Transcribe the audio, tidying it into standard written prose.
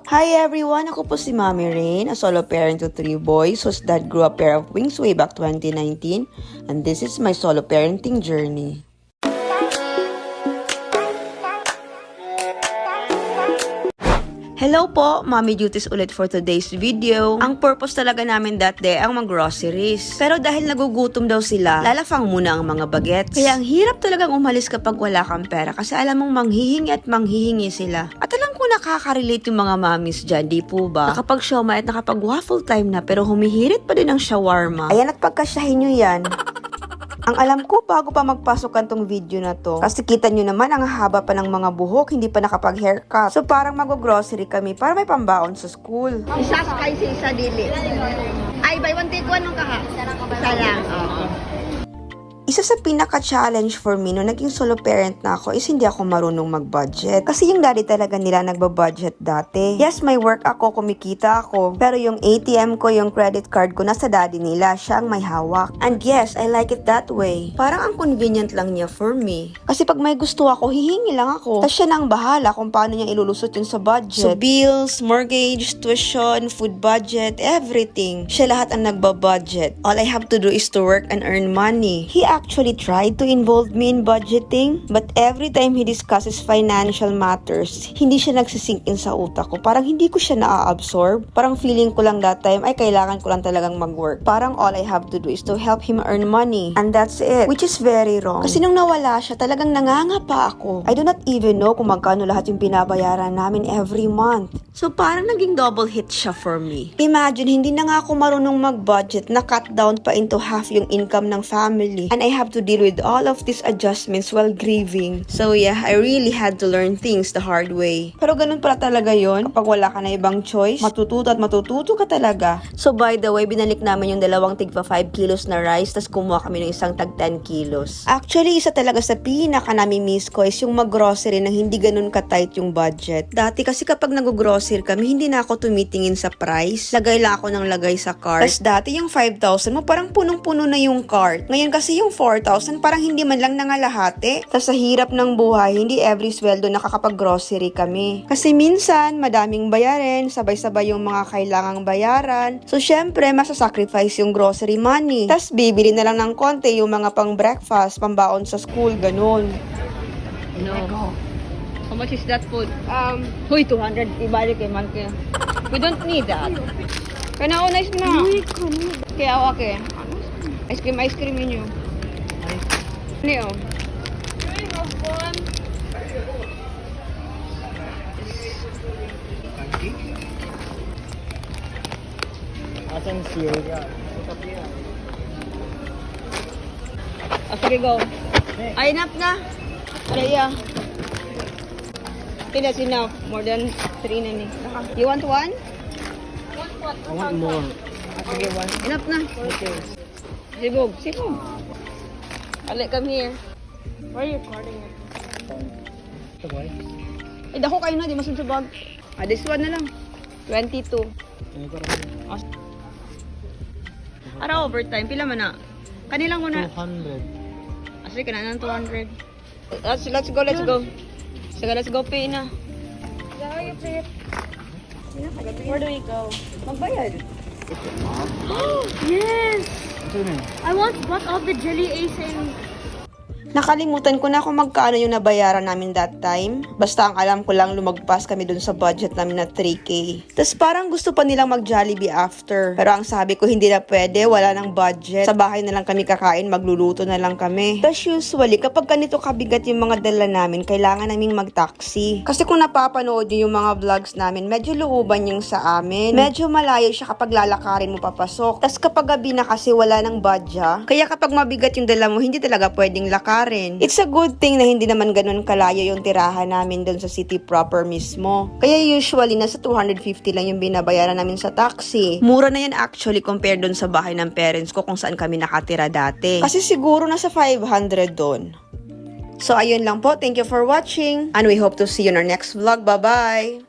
Hi everyone! Ako po si Mommy Rain, a solo parent to 3 boys whose dad grew a pair of wings way back 2019, and this is my solo parenting journey. Hello po! Mommy duties ulit for today's video. Ang purpose talaga namin that day ang mag-groceries. Pero dahil nagugutom daw sila, lalafang muna ang mga bagets. Kaya ang hirap talagang umalis kapag wala kang pera kasi alam mong manghihingi at manghihingi sila. At alam ko nakaka-relate yung mga mommies dyan, di po ba? Nakapag siomai at nakapag waffle time na pero humihirit pa din ang shawarma. Ayan at pagkasyahin nyo yan. Ang alam ko bago pa magpasok tong video na to, kasi kita nyo naman ang haba pa ng mga buhok, hindi pa nakapag-haircut. So parang mag-grocery kami para may pambaon sa school. Isa kay sa isa dili. Ay, buy one take one nung kaha. Isa lang. Oo. Isa sa pinaka-challenge for me nung naging solo parent na ako is hindi ako marunong mag-budget. Kasi yung daddy talaga nila nagba-budget dati. Yes, may work ako, kumikita ako. Pero yung ATM ko, yung credit card ko, nasa daddy nila. Siya ang may hawak. And yes, I like it that way. Parang ang convenient lang niya for me. Kasi pag may gusto ako, hihingi lang ako. Tapos siya na ang bahala kung paano niya ilulusot yun sa budget. So bills, mortgage, tuition, food budget, everything. Siya lahat ang nagba-budget. All I have to do is to work and earn money. He actually tried to involve me in budgeting, but every time he discusses financial matters, hindi siya nagsisink in sa utak ko. Parang hindi ko siya naa-absorb. Parang feeling ko lang that time, ay kailangan ko lang talagang mag-work. Parang all I have to do is to help him earn money. And that's it. Which is very wrong. Kasi nung nawala siya, talagang nangangapa ako. I do not even know kung magkano lahat yung binabayaran namin every month. So parang naging double hit siya for me. Imagine, hindi na nga ako marunong mag-budget, na cut down pa into half yung income ng family. And I have to deal with all of these adjustments while grieving. So yeah, I really had to learn things the hard way. Pero ganun pala talaga yon. Kapag wala ka na ibang choice, matututo at matututo ka talaga. So by the way, binalik namin yung dalawang tigpa 5 kilos na rice, tas kumuha kami ng isang tag 10 kilos. Actually, isa talaga sa pinaka nami-miss ko is yung mag-grocery na hindi ganun ka-tight yung budget. Dati kasi kapag nag-grocery kami, hindi na ako tumitingin sa price. Lagay lang ako ng lagay sa cart. Tas dati yung 5,000 mo, parang punong-puno na yung cart. Ngayon kasi yung 4,000, parang hindi man lang nangalahati. Tas sa hirap ng buhay, hindi every sweldo nakakapag-grocery kami. Kasi minsan, madaming bayarin, sabay-sabay yung mga kailangang bayaran. So syempre, masasacrifice yung grocery money. Tas bibili na lang ng konti yung mga pang-breakfast, pambaon sa school, ganun. No. How much is that food? Huy, 200 ibalik kay man kaya. We don't need that. Kana o nice na. Kaya awak eh. Ice cream ninyo. Neo. Asan siya? Sige, go. Ay, enough na. Alaya. Okay, that's enough. More than 3 na ni. You want one? I want more. Sige, one. Enough na. Okay. Sibog. Come here. Where are you recording it? Ito ba? Eh, dako kayo na. Di masunsubag. This one na lang. 22. Ano ko rin? Ara overtime. Pila man na? Kanilang muna. 200. Sige, ka na ng 200. Let's go. Sige, let's go pay na. Where do we go? Magbayad. Yes! Ito na. I want what all the jelly ace and Nakalimutan ko na kung magkano yung nabayaran namin that time. Basta ang alam ko lang lumagpas kami dun sa budget namin na 3K. Tapos parang gusto pa nilang mag-Jollibee after. Pero ang sabi ko hindi na pwede, wala nang budget. Sa bahay na lang kami kakain, magluluto na lang kami. Tapos usually, kapag ganito kabigat yung mga dala namin, kailangan naming mag-taxi. Kasi kung napapanood nyo yung mga vlogs namin, medyo looban yung sa amin. Medyo malayo siya kapag lalakarin mo papasok. Tapos kapag gabi na kasi wala nang budget. Kaya kapag mabigat yung dala mo, hindi talaga pwedeng lakarin. It's a good thing na hindi naman ganun kalayo yung tirahan namin doon sa city proper mismo. Kaya usually nasa 250 lang yung binabayaran namin sa taxi. Mura na yan actually compared doon sa bahay ng parents ko kung saan kami nakatira dati. Kasi siguro nasa 500 doon. So ayun lang po. Thank you for watching and we hope to see you in our next vlog. Bye-bye!